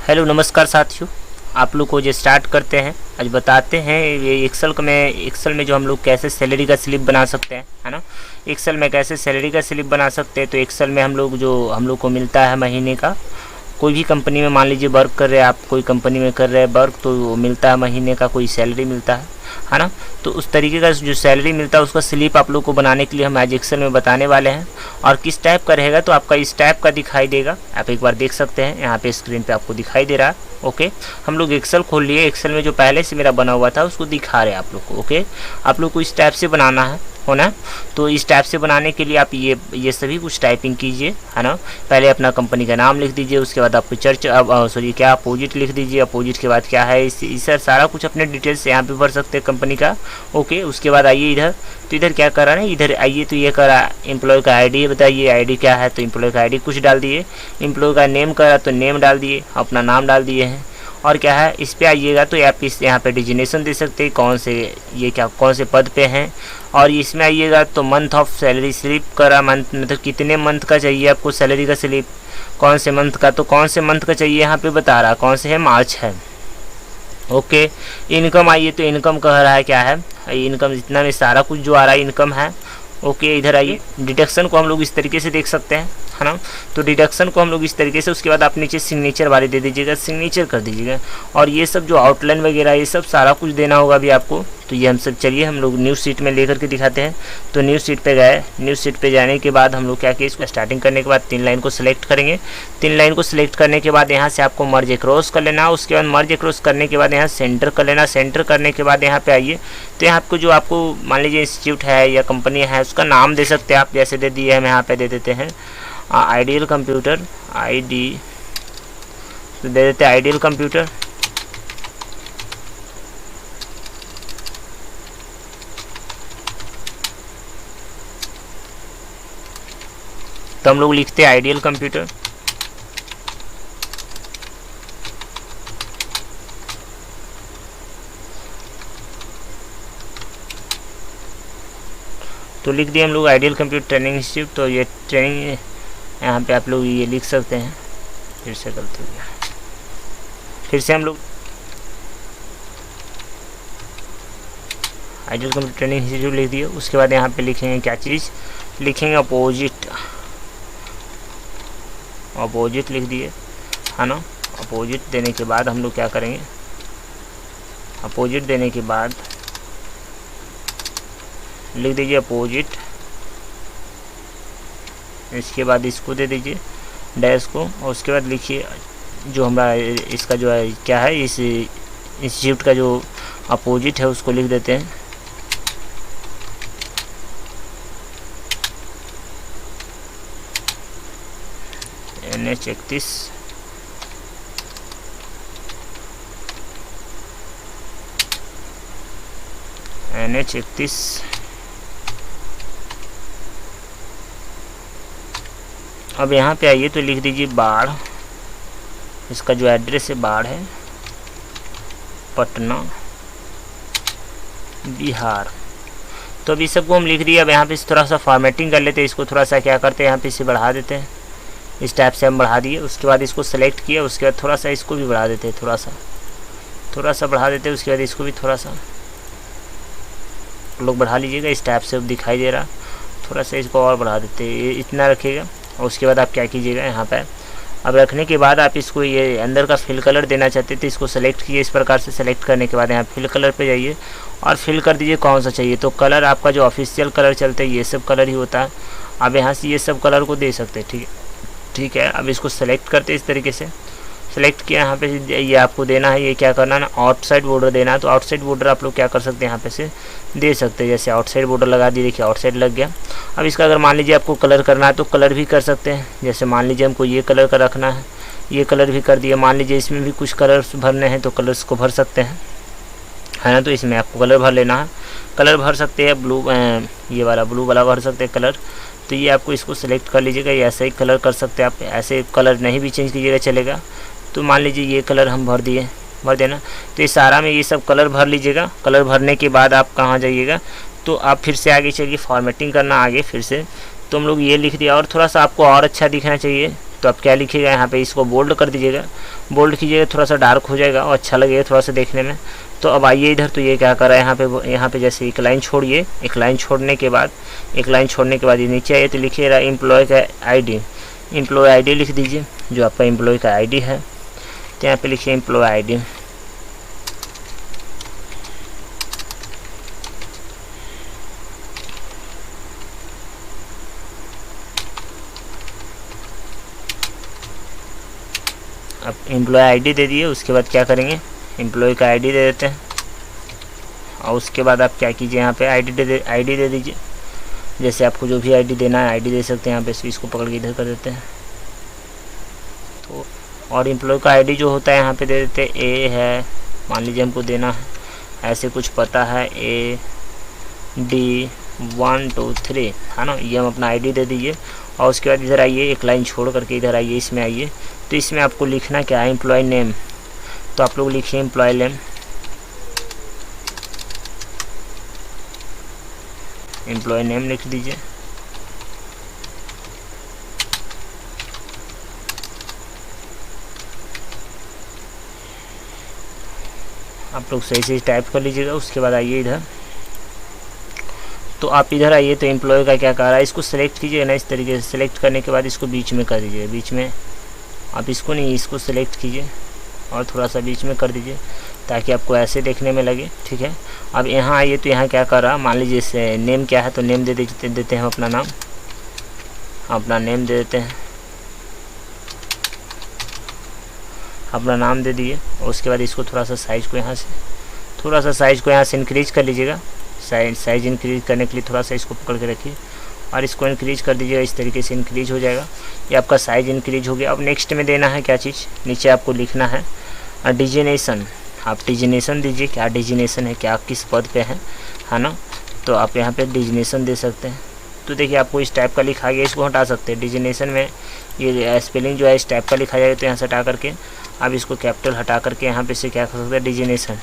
Hello नमस्कार साथियों, आप लोग को जो स्टार्ट करते हैं आज बताते हैं ये एक्सेल में जो हम लोग कैसे सैलरी का स्लिप बना सकते हैं, है ना। एक्सेल में कैसे सैलरी का स्लिप बना सकते हैं। तो एक्सेल में हम लोग को मिलता है महीने का, कोई भी कंपनी में मान लीजिए वर्क कर रहे हैं आप, कोई कंपनी में कर रहे हैं वर्क, तो मिलता है महीने का कोई सैलरी मिलता है ना। तो उस तरीके का जो सैलरी मिलता है उसका स्लिप आप लोग को बनाने के लिए हम आज एक्सेल में बताने वाले हैं। और किस टाइप का रहेगा तो आपका इस टाइप का दिखाई देगा, आप एक बार देख सकते हैं यहाँ पे स्क्रीन पे आपको दिखाई दे रहा है। ओके, हम लोग एक्सेल खोल लिए, एक्सेल में जो पहले से मेरा बना हुआ था उसको दिखा रहे हैं आप लोग को। ओके, आप लोग को इस टाइप से बनाना है होना। तो इस टाइप से बनाने के लिए आप ये सभी कुछ टाइपिंग कीजिए, है ना। पहले अपना कंपनी का नाम लिख दीजिए, उसके बाद आपको अपोजिट लिख दीजिए। अपोजिट के बाद क्या है, इस सारा कुछ अपने डिटेल्स यहाँ पे भर सकते हैं कंपनी का। ओके, उसके बाद आइए इधर, तो इधर क्या करा है, इधर आइए तो ये करा एम्प्लॉय का आईडी बताइए, आईडी क्या है, तो एम्प्लॉय का आईडी कुछ डाल दिए। एम्प्लॉय का नेम करा तो नेम डाल दिए, अपना नाम डाल दिए हैं। और क्या है, इस पे आइएगा तो आप इस यहाँ पे डिजिग्नेशन दे सकते हैं, कौन से पद पे हैं। और इसमें आइएगा तो मंथ ऑफ सैलरी स्लिप करा, मंथ मतलब कितने मंथ का चाहिए आपको सैलरी का स्लिप, कौन से मंथ का, तो कौन से मंथ का चाहिए यहाँ पे बता रहा, कौन से है, मार्च है। ओके, इनकम आइए तो इनकम कह रहा है क्या है, इनकम जितना में सारा कुछ जो आ रहा है इनकम है। ओके, इधर आइए, डिडक्शन को हम लोग इस तरीके से देख सकते हैं, है ना। तो डिडक्शन को हम लोग इस तरीके से, उसके बाद आप नीचे सिग्नेचर वाले दे दीजिएगा, सिग्नेचर कर दीजिएगा। और ये सब जो आउटलाइन वगैरह ये सब सारा कुछ देना होगा अभी आपको। तो ये हम सब चलिए हम लोग न्यूज़ शीट में लेकर के दिखाते हैं। तो न्यूज़ शीट पे गए, न्यूज़ शीट पे जाने के बाद हम लोग क्या किए, इसको स्टार्टिंग करने के बाद 3 लाइन को सिलेक्ट करेंगे। 3 लाइन को सिलेक्ट करने के बाद यहाँ से आपको मर्ज अक्रॉस कर लेना। उसके बाद मर्ज अक्रॉस करने के बाद यहाँ सेंटर कर लेना। सेंटर करने के बाद यहाँ पे आइए तो यहाँ आपको आपको मान लीजिए इंस्टीट्यूट है या कंपनी है उसका नाम दे सकते हैं आप, जैसे दे दिए हम यहाँ पे दे देते हैं आइडियल कंप्यूटर, आईडी तो दे देते हैं आइडियल कंप्यूटर। तो हम लोग लिखते हैं आइडियल कंप्यूटर। तो लिख दिए हम लोग आइडियल कंप्यूटर ट्रेनिंग इंस्टीट्यूट। तो ये ट्रेनिंग यहाँ पे आप लोग ये लिख सकते हैं, फिर से गलती हो गया, फिर से हम लोग आइडियल कंप्यूटर ट्रेनिंग इंस्टीट्यूट लिख दिए। उसके बाद यहाँ पे लिखेंगे क्या चीज़, लिखेंगे अपोजिट, अपोजिट लिख दिए, है ना। अपोजिट देने के बाद हम लोग क्या करेंगे, अपोजिट देने के बाद लिख दीजिए अपोजिट। इसके बाद इसको दे दीजिए डैश को, और उसके बाद लिखिए जो हमारा इसका जो है क्या है, इस इंस्टीट्यूट का जो अपोजिट है उसको लिख देते हैं NH31। NH31 अब यहाँ पे आइए तो लिख दीजिए बाढ़, इसका जो एड्रेस है बाढ़ है, पटना बिहार। तो अभी सबको हम लिख दिए। अब यहाँ पे थोड़ा सा फॉर्मेटिंग कर लेते हैं, इसको थोड़ा सा क्या करते हैं यहाँ पे इसे बढ़ा देते हैं, इस टाइप से हम बढ़ा दिए। उसके बाद इसको सेलेक्ट किया, उसके बाद थोड़ा सा इसको भी बढ़ा देते हैं, थोड़ा सा बढ़ा देते हैं। उसके बाद इसको भी थोड़ा सा लोग बढ़ा लीजिएगा, इस टाइप से दिखाई दे रहा, थोड़ा सा इसको और बढ़ा देते हैं, इतना रखिएगा। और उसके बाद आप क्या कीजिएगा यहाँ पर, अब रखने के बाद आप इसको ये अंदर का फिल कलर देना चाहते थे, इसको सेलेक्ट कीजिए। इस प्रकार से सेलेक्ट करने के बाद यहाँ फिल कलर पे जाइए और फिल कर दीजिए कौन सा चाहिए। तो कलर आपका जो ऑफिशियल कलर चलते हैं ये सब कलर ही होता है, आप यहाँ से ये सब कलर को दे सकते हैं, ठीक है। अब इसको सेलेक्ट करते इस तरीके से, सेलेक्ट किया। यहाँ पे ये आपको देना है, ये क्या करना है ना, आउटसाइड बॉर्डर देना है। तो आउटसाइड बॉर्डर आप लोग क्या कर सकते हैं, यहाँ पे से दे सकते हैं। जैसे आउटसाइड बॉर्डर लगा दिए, देखिए आउटसाइड लग गया। अब इसका अगर मान लीजिए आपको कलर करना है तो कलर भी कर सकते हैं। जैसे मान लीजिए हमको ये कलर का रखना है, ये कलर भी कर दिया। मान लीजिए इसमें भी कुछ कलर्स भरने हैं तो कलर्स को भर सकते हैं, है ना। तो इसमें आपको कलर भर लेना है, कलर भर सकते हैं ब्लू, ये वाला ब्लू वाला भर सकते हैं कलर। तो ये आपको इसको सेलेक्ट कर लीजिएगा, ये ऐसा ही कलर कर सकते हैं आप, ऐसे कलर नहीं भी चेंज कीजिएगा चलेगा। तो मान लीजिए ये कलर हम भर दिए, भर देना। तो ये सारा में ये सब कलर भर लीजिएगा। कलर भरने के बाद आप कहाँ जाइएगा, तो आप फिर से आगे चलिए, फॉर्मेटिंग करना आगे फिर से। तो हम लोग ये लिख दिया, और थोड़ा सा आपको और अच्छा दिखना चाहिए तो आप क्या लिखिएगा यहाँ पे, इसको बोल्ड कर दीजिएगा, बोल्ड कीजिएगा, थोड़ा सा डार्क हो जाएगा और अच्छा लगेगा थोड़ा सा देखने में। तो अब आइए इधर, तो ये क्या कर रहा है यहाँ पे जैसे एक लाइन छोड़िए, एक लाइन छोड़ने के बाद ये नीचे आइए तो लिखिएगा एम्प्लॉय का आईडी, एम्प्लॉय आईडी लिख दीजिए, जो आपका एम्प्लॉय का आईडी है, तो यहाँ पे लिखिए एम्प्लॉय आईडी। अब एम्प्लॉय आईडी दे दिए, उसके बाद क्या करेंगे, एम्प्लॉय का आईडी दे देते हैं, और उसके बाद आप क्या कीजिए, यहाँ पे आईडी दे दीजिए, जैसे आपको जो भी आईडी देना है आईडी दे सकते हैं। यहाँ पे इसको पकड़ के इधर कर देते हैं, तो और एम्प्लॉय का आईडी जो होता है यहाँ पे दे देते हैं, ए है, मान लीजिए हमको देना है ऐसे कुछ पता है, AD123 है ना, ये हम अपना आईडी दे दीजिए। और उसके बाद इधर आइए, एक लाइन छोड़ करके इधर आइए, इसमें आइए, तो इसमें आपको लिखना क्या है, एम्प्लॉय नेम, तो आप लोग लिखिए एम्प्लॉय नेम, एम्प्लॉय नेम लिख दीजिए। आप लोग सही से टाइप कर लीजिएगा। उसके बाद आइए इधर, तो आप इधर आइए, तो एम्प्लॉय का क्या कर रहा है, इसको सेलेक्ट कीजिए ना, इस तरीके से सेलेक्ट करने के बाद इसको बीच में कर दीजिए, बीच में आप इसको नहीं, इसको सेलेक्ट कीजिए और थोड़ा सा बीच में कर दीजिए ताकि आपको ऐसे देखने में लगे, ठीक है। अब यहाँ आइए, तो यहाँ क्या कर रहा, मान लीजिए इसे नेम क्या है, तो नेम देते हैं अपना नाम, अपना नेम दे देते हैं, अपना नाम दे दिए। और उसके बाद इसको थोड़ा सा साइज़ को यहाँ से इंक्रीज कर लीजिएगा। साइज़ इंक्रीज करने के लिए थोड़ा सा इसको पकड़ के रखिए और इसको इंक्रीज कर दीजिएगा, इस तरीके से इंक्रीज हो जाएगा, ये आपका साइज़ इंक्रीज हो गया। अब नेक्स्ट में देना है क्या चीज़, नीचे आपको लिखना है डिजिनेशन, आप डिजिनेशन दीजिए, क्या डिजिनेशन है, क्या किस पद पे है ना, तो आप यहाँ पे डिजिनेशन दे सकते हैं। तो देखिए आपको इस टाइप का लिखा गया, इसको हटा सकते हैं, डिजिनेशन में ये स्पेलिंग जो है इस टाइप का लिखा जाएगा, तो यहाँ से हटा करके आप इसको कैपिटल हटा करके यहाँ पे से क्या कर सकते हैं, डिजिनेशन,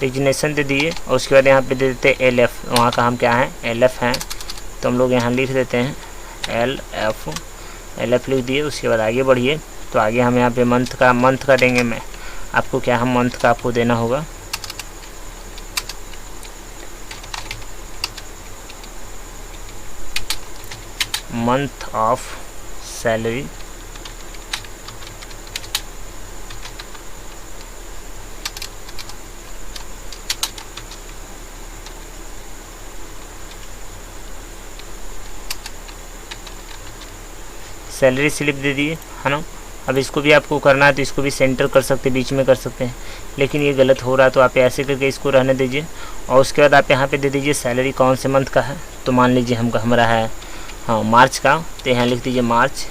डिजिनेशन दे दिए। और उसके बाद यहाँ पे दे देते हैं LF, वहाँ का हम क्या हैं, LF हैं, तो हम लोग यहाँ लिख देते हैं LF लिख दिए। उसके बाद आगे बढ़िए, तो आगे हम यहाँ पे मंथ का देंगे, मैं आपको क्या, हम मंथ का आपको देना होगा, month of salary, salary slip दे दिए, है ना। अब इसको भी आपको करना है तो इसको भी सेंटर कर सकते हैं, बीच में कर सकते हैं, लेकिन ये गलत हो रहा है तो आप ऐसे करके इसको रहने दीजिए। और उसके बाद आप यहाँ पे दे दीजिए सैलरी कौन से मंथ का है, तो मान लीजिए हमारा है हाँ मार्च का, तो यहाँ लिख दीजिए मार्च,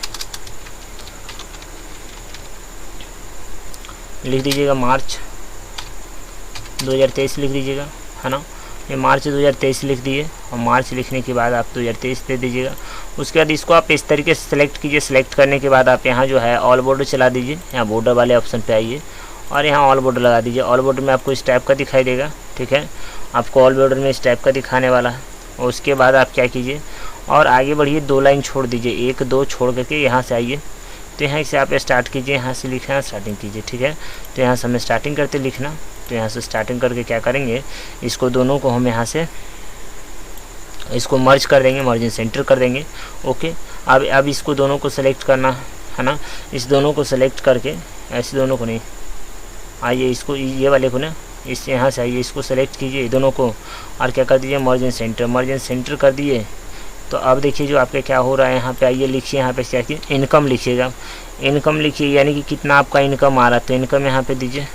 लिख दीजिएगा मार्च 2023 लिख दीजिएगा, है ना। ये मार्च 2023 लिख दिए और मार्च लिखने के बाद आप 2023 दे दीजिएगा। उसके बाद इसको आप इस तरीके से सेलेक्ट कीजिए। सेलेक्ट करने के बाद आप यहाँ जो है ऑल बॉर्डर चला दीजिए, यहाँ बॉर्डर वाले ऑप्शन पे आइए और यहाँ ऑल बॉर्डर लगा दीजिए। ऑल बॉर्डर में आपको इस टाइप का दिखाई देगा, ठीक है, आपको ऑल बॉर्डर में इस टाइप का दिखाने वाला है। और उसके बाद आप क्या कीजिए और आगे बढ़िए, 2 लाइन छोड़ दीजिए, 1 2 छोड़ करके यहाँ से आइए, तो यहाँ से आप स्टार्ट कीजिए, यहाँ से लिखना स्टार्टिंग कीजिए, ठीक है। तो यहाँ से हमें स्टार्टिंग करते लिखना, तो यहाँ से स्टार्टिंग करके क्या करेंगे, इसको दोनों को हम यहाँ से इसको मर्ज कर देंगे, मार्जिन सेंटर कर देंगे, ओके। अब इसको दोनों को सेलेक्ट करना है ना, इस दोनों को सेलेक्ट करके, ऐसे दोनों को नहीं, आइए इसको ये वाले को ना, इस यहाँ से आइए, इसको सेलेक्ट कीजिए दोनों को और क्या कर दीजिए, मार्जिन सेंटर कर दिए। तो अब देखिए जो आपके क्या हो रहा है, यहाँ पे आइए लिखिए, यहाँ पे क्या कीजिए, इनकम लिखिएगा, इनकम लिखिए, यानी कि कितना आपका इनकम आ रहा है, तो इनकम यहाँ पे दीजिए,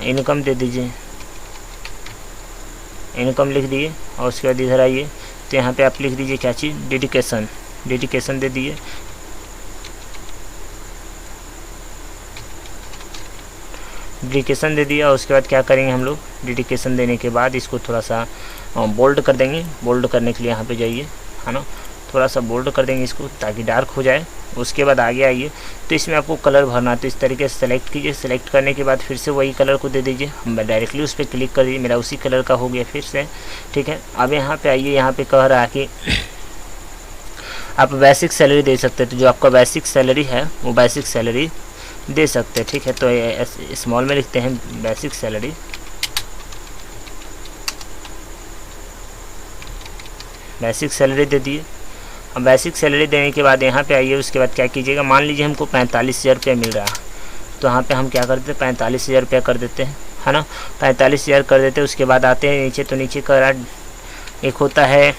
इनकम दे दीजिए, इनकम लिख दिए। और उसके बाद इधर आइए, तो यहाँ पे आप लिख दीजिए क्या चीज़, डेडिकेशन दे दिए, डेडिकेशन दे दिया। और उसके बाद क्या करेंगे हम लोग, डेडिकेशन देने के बाद इसको थोड़ा सा बोल्ड कर देंगे। बोल्ड करने के लिए यहाँ पे जाइए, है ना, थोड़ा सा बोल्ड कर देंगे इसको ताकि डार्क हो जाए। उसके बाद आगे आइए तो इसमें आपको कलर भरना है, तो इस तरीके से सेलेक्ट कीजिए। सेलेक्ट करने के बाद फिर से वही कलर को दे दीजिए, हम डायरेक्टली उस पर क्लिक कर दीजिए, मेरा उसी कलर का हो गया फिर से, ठीक है। अब यहाँ पे आइए, यहाँ पे कह रहा है कि आप बेसिक सैलरी दे सकते हैं, तो जो आपका बेसिक सैलरी है वो बेसिक सैलरी दे सकते हैं, ठीक है। तो स्मॉल में लिखते हैं बेसिक सैलरी, बेसिक सैलरी दे दिए। अब बेसिक सैलरी देने के बाद यहाँ पे आइए, उसके बाद क्या कीजिएगा, मान लीजिए हमको 45,000 रुपया मिल रहा है, तो यहाँ पे हम क्या करते हैं 45,000 रुपया कर देते हैं, है ना। 45,000 कर देते हैं। उसके बाद आते हैं नीचे, तो नीचे का एक होता है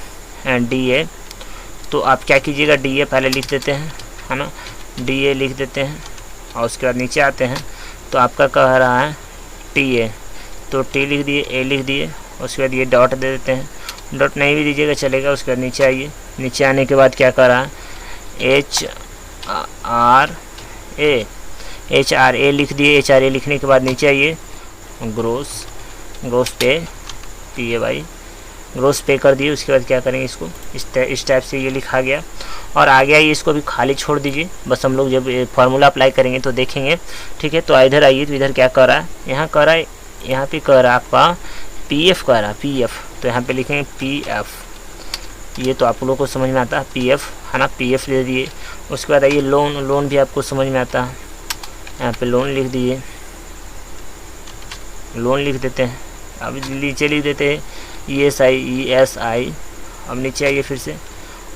DA, तो आप क्या कीजिएगा DA पहले लिख देते हैं, है ना, DA लिख देते हैं। और उसके बाद नीचे आते हैं तो आपका कह रहा है TA, तो T लिख दिए, A लिख दिए। उसके बाद ये डॉट दे देते हैं, डॉट नहीं भी दीजिएगा चलेगा। उसके बाद नीचे आइए, नीचे आने के बाद क्या कर रहा है HRA लिख दिए। HRA लिखने के बाद नीचे आइए, ग्रोस पे PAY, ग्रोस पे कर दिए। उसके बाद क्या करेंगे, इसको इस टाइप से ये लिखा गया। और आगे आइए, इसको भी खाली छोड़ दीजिए, बस हम लोग जब फार्मूला अप्लाई करेंगे तो देखेंगे, ठीक है। तो इधर आइए, तो इधर क्या कर रहा है, यहाँ कर रहा है, यहाँ पे कर रहा है आपका PF कर रहा है, PF, तो यहाँ पे लिखेंगे PF, ये तो आप लोगों को समझ में आता है PF, है ना, PF ले दिए। उसके बाद आइए लोन भी आपको समझ में आता है, यहाँ पे लोन लिख दिए, लोन लिख देते हैं। अब नीचे लिख देते हैं ESI। अब नीचे आइए फिर से,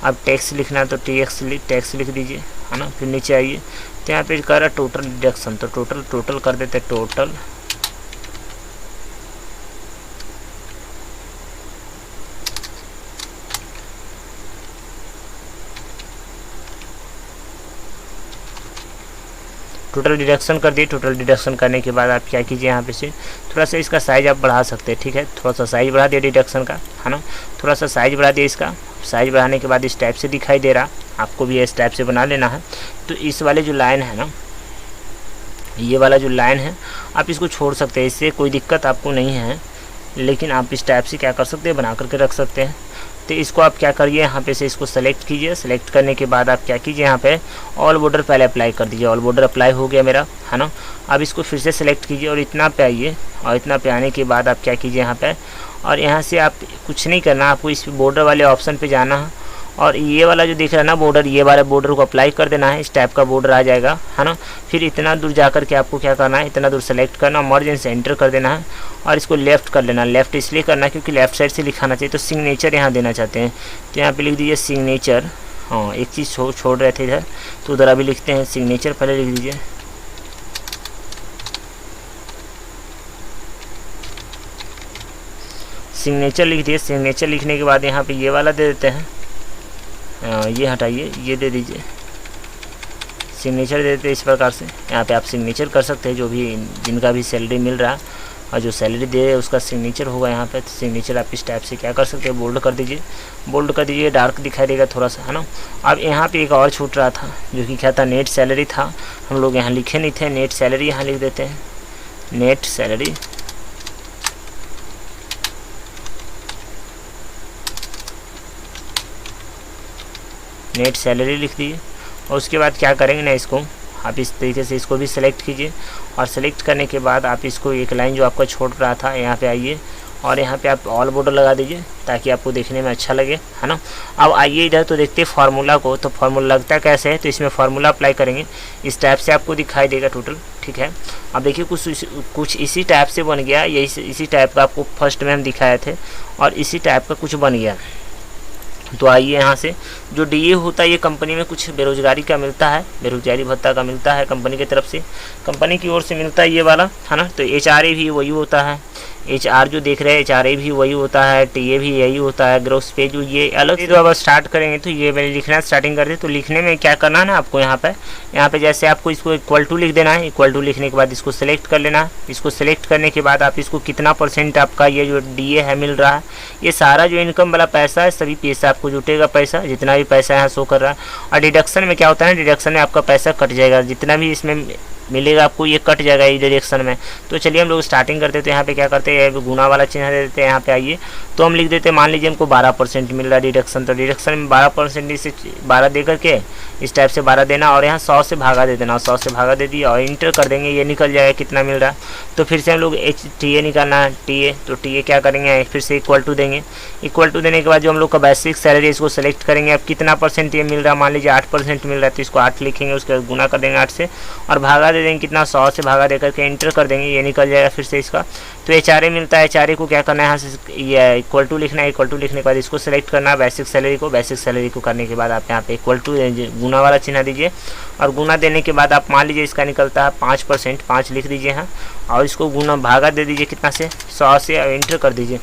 अब टैक्स लिखना है तो टैक्स लिख दीजिए, है ना। फिर नीचे आइए, तो यहाँ पे कर रहा है टोटल डिडक्शन, तो टोटल कर देते हैं, टोटल डिडक्शन कर दिए। टोटल डिडक्शन करने के बाद आप क्या कीजिए, यहाँ पे से थोड़ा सा इसका साइज़ आप बढ़ा सकते हैं, ठीक है। थोड़ा सा साइज़ बढ़ा दिया डिडक्शन का, है ना, थोड़ा सा साइज़ बढ़ा दिया इसका। साइज़ बढ़ाने के बाद इस टाइप से दिखाई दे रहा, आपको भी इस टाइप से बना लेना है। तो इस वाले जो लाइन है ना, ये वाला जो लाइन है, आप इसको छोड़ सकते हैं, इससे कोई दिक्कत आपको नहीं है, लेकिन आप इस टाइप से क्या कर सकते हैं, बना करके रख सकते हैं। तो इसको आप क्या करिए, यहाँ पे से इसको सेलेक्ट कीजिए। सेलेक्ट करने के बाद आप क्या कीजिए, यहाँ पे ऑल बॉर्डर पहले अप्लाई कर दीजिए। ऑल बॉर्डर अप्लाई हो गया मेरा, है ना। अब इसको फिर से सेलेक्ट कीजिए और इतना पे आइए, और इतना पे आने के बाद आप क्या कीजिए यहाँ पे, और यहाँ से आप कुछ नहीं करना, आपको इस बॉर्डर वाले ऑप्शन पे जाना है, और ये वाला जो दिख रहा है ना बॉर्डर, ये वाला बॉर्डर को अप्लाई कर देना है। इस टाइप का बॉर्डर आ जाएगा, है ना। फिर इतना दूर जा कर के आपको क्या करना है, इतना दूर सेलेक्ट करना, मर्ज एंड सेंटर कर देना है, और इसको लेफ्ट कर लेना। लेफ्ट इसलिए करना क्योंकि लेफ्ट साइड से लिखाना चाहिए, तो सिग्नेचर यहाँ देना चाहते हैं, तो यहाँ पे लिख दीजिए सिग्नेचर। हाँ, एक चीज़ छोड़ रहे थे इधर, तो उधर अभी लिखते हैं सिग्नेचर, पहले लिख दीजिए सिग्नेचर, लिख दिए। सिग्नेचर लिखने के बाद यहाँ पे ये वाला दे देते हैं, ये हटाइए, ये दे दीजिए, सिग्नेचर दे देते हैं इस प्रकार से। यहाँ पे आप सिग्नेचर कर सकते हैं, जो भी जिनका भी सैलरी मिल रहा है और जो सैलरी दे रहे हैं उसका सिग्नेचर होगा यहाँ पे। तो सिग्नेचर आप इस टाइप से क्या कर सकते हैं, बोल्ड कर दीजिए, बोल्ड कर दीजिए, डार्क दिखाई देगा थोड़ा सा, है ना। अब यहाँ पे एक और छूट रहा था, जो कि क्या था, नेट सैलरी था। हम लोग यहाँ लिखे नहीं थे, नेट सैलरी यहाँ लिख देते हैं, नेट सैलरी। नेट सैलरी लिख दिए। और उसके बाद क्या करेंगे ना, इसको आप इस तरीके से इसको भी सेलेक्ट कीजिए, और सेलेक्ट करने के बाद आप इसको एक लाइन जो आपका छोड़ रहा था यहाँ पे आइए, और यहाँ पे आप ऑल बॉर्डर लगा दीजिए ताकि आपको देखने में अच्छा लगे, है ना। अब आइए इधर, तो देखते हैं फार्मूला को, तो फार्मूला लगता कैसे है, तो इसमें फार्मूला अप्लाई करेंगे, इस टाइप से आपको दिखाई देगा टोटल, ठीक है। अब देखिए कुछ इसी टाइप से बन गया, यही इसी टाइप का आपको फर्स्ट में हम दिखाए थे, और इसी टाइप का कुछ बन गया। तो आइए यहाँ से, जो DA होता है ये कंपनी में कुछ बेरोजगारी का मिलता है, बेरोजगारी भत्ता का मिलता है कंपनी की तरफ से, कंपनी की ओर से मिलता है ये वाला, है ना। तो HRA भी वही होता है, HR जो देख रहे हैं HRA भी वही होता है, TA भी यही होता है। ग्रोस पे जो ये अलग से, जो अब स्टार्ट करेंगे तो ये मैंने लिखना स्टार्टिंग कर दे। तो लिखने में क्या करना है ना आपको, यहाँ पे जैसे आपको इसको इक्वल टू लिख देना है। इक्वल टू लिखने के बाद इसको सेलेक्ट कर लेना है। इसको सेलेक्ट करने के बाद आप इसको कितना % आपका ये जो DA है मिल रहा है, ये सारा जो इनकम वाला पैसा है, सभी पैसा आपको जुटेगा, पैसा जितना भी पैसा यहाँ शो कर रहा है। और डिडक्शन में क्या होता है, डिडक्शन में आपका पैसा कट जाएगा, जितना भी इसमें मिलेगा आपको, ये कट जाएगा इस डायरेक्शन में। तो चलिए हम लोग स्टार्टिंग करते हैं। तो यहाँ पे क्या करते हैं, गुना वाला चिन्ह दे देते हैं। यहाँ पे आइए तो हम लिख देते हैं, मान लीजिए हमको 12% मिल रहा है डिडक्शन, तो डिडक्शन में 12% से 12 दे करके इस टाइप से 12 देना और यहाँ 100 से भागा दे देना, 100 से भागा दे दिया और इंटर कर देंगे, ये निकल जाएगा कितना मिल रहा है। तो फिर से हम लोग TA निकालना है, TA, तो TA क्या करेंगे, फिर से इक्वल टू देंगे। इक्वल टू देने के बाद जो हम लोग का बेसिक सैलरी इसको सेलेक्ट करेंगे। अब कितना परसेंट ये मिल रहा है, मान लीजिए 8% मिल रहा है, तो इसको 8 लिखेंगे, उसके बाद गुना कर देंगे 8 से और भागा दे देंगे कितना, 100 से भागा दे करके इंटर कर देंगे, ये निकल जाएगा फिर से इसका। तो HRA मिलता है, HRA को क्या करना है, यहाँ से ये इक्वल टू लिखना है। इक्वल टू लिखने के बाद इसको सेलेक्ट करना है बेसिक सैलरी को। बेसिक सैलरी को करने के बाद आप यहाँ पे इक्वल टू गुना वाला चिन्ह दीजिए और गुना देने के बाद आप मान लीजिए इसका निकलता है 5%, 5 लिख दीजिए यहाँ और इसको गुना भागा दे दीजिए कितना से, 100 से और इंटर कर दीजिए।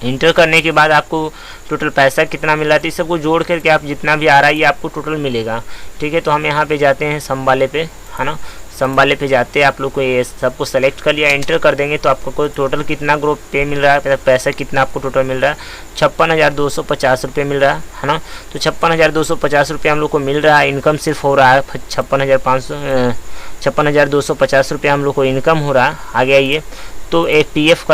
इंटर करने के बाद आपको टोटल पैसा कितना मिल रहा है, इस सबको जोड़ करके आप जितना भी आ रहा है ये आपको टोटल मिलेगा। ठीक है, तो हम यहाँ पे जाते हैं सम वाले पे, है ना, सम वाले पे जाते हैं। आप लोग को ये सबको सेलेक्ट कर लिया, एंटर कर देंगे तो आपको कोई टोटल कितना ग्रुप पे मिल रहा है, पैसा कितना आपको टोटल मिल रहा है, 56,250 रुपये मिल रहा है ना। तो 56,250 रुपये हम लोग को मिल रहा है, इनकम सिर्फ हो रहा है 56,250 रुपये हम लोग को इनकम हो रहा है। आगे आइए तो एक पीएफ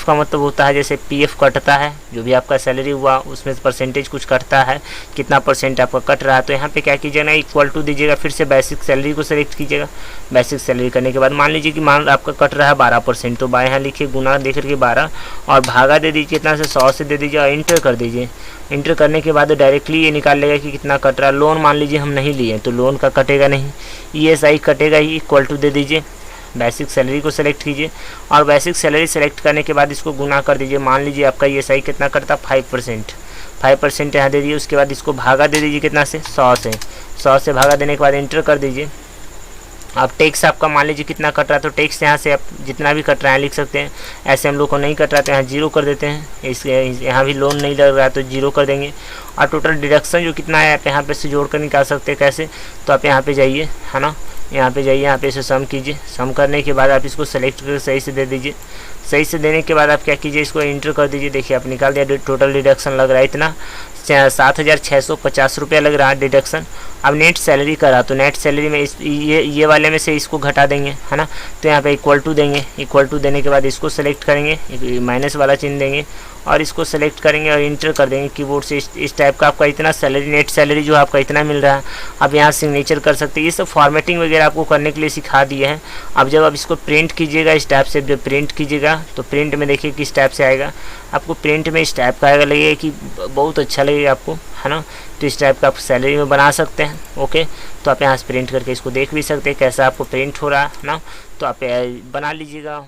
का मतलब होता है, जैसे पीएफ कटता है, जो भी आपका सैलरी हुआ उसमें परसेंटेज कुछ कटता है, कितना परसेंट आपका कट रहा है। तो यहाँ पे क्या कीजिएगा, इक्वल टू दीजिएगा, फिर से बेसिक सैलरी को सेलेक्ट कीजिएगा। बेसिक सैलरी करने के बाद मान लीजिए कि आपका कट रहा है 12%, तो यहाँ लिखिए गुना दे करके 12 और भागा दे दीजिए कितना से, 100 से दे दीजिए और इंटर कर दीजिए। इंटर करने के बाद डायरेक्टली ये निकाल लेगा कि कितना कट रहा है। लोन मान लीजिए हम नहीं लिए तो लोन का कटेगा नहीं, ESI कटेगा ही। इक्वल टू दे दीजिए, बेसिक सैलरी को सेलेक्ट कीजिए और बेसिक सैलरी सेलेक्ट करने के बाद इसको गुना कर दीजिए। मान लीजिए आपका ESI कितना करता है, 5% यहाँ दे दीजिए। उसके बाद इसको भागा दे दीजिए कितना से, 100 से भागा देने के बाद इंटर कर दीजिए। अब टैक्स आपका मान लीजिए कितना कट रहा है, तो टैक्स यहाँ से आप जितना भी कट रहा है लिख सकते हैं। ऐसे हम लोग को नहीं कट रहा है तो यहाँ 0 कर देते हैं, इसलिए यहाँ भी लोन नहीं लग रहा है तो 0 कर देंगे। और टोटल डिडक्शन जो कितना है आप यहाँ पे से जोड़ कर निकाल सकते हैं। कैसे, तो आप यहाँ पे जाइए, है ना, यहाँ पे जाइए, यहाँ पे इसे सम कीजिए। सम करने के बाद आप इसको सेलेक्ट करके सही से दे दीजिए। सही से देने के बाद आप क्या कीजिए, इसको इंटर कर दीजिए। देखिए आप निकाल दिया, टोटल डिडक्शन लग रहा है इतना 7,650 रुपया लग रहा है डिडक्शन। अब नेट सैलरी करा तो नेट सैलरी में ये वाले में से इसको घटा देंगे, है ना। तो यहाँ पे इक्वल टू देंगे। इक्वल टू देने के बाद इसको सेलेक्ट करेंगे, माइनस वाला चिन्ह देंगे और इसको सेलेक्ट करेंगे और इंटर कर देंगे कीबोर्ड से। इस टाइप का आपका इतना सैलरी, नेट सैलरी जो आपका इतना मिल रहा है। अब यहाँ सिग्नेचर कर सकते हैं। ये सब फॉर्मेटिंग वगैरह आपको करने के लिए सिखा दिए हैं। अब जब आप इसको प्रिंट कीजिएगा इस टाइप से, जब प्रिंट कीजिएगा तो प्रिंट में देखिए किस टाइप से आएगा। आपको प्रिंट में इस टाइप का आएगा, लगेगा कि बहुत अच्छा लगेगा आपको, है ना। तो इस टाइप का आप सैलरी में बना सकते हैं। ओके, तो आप यहाँ से प्रिंट करके इसको देख भी सकते हैं कैसा आपको प्रिंट हो रहा है ना। तो आप बना लीजिएगा।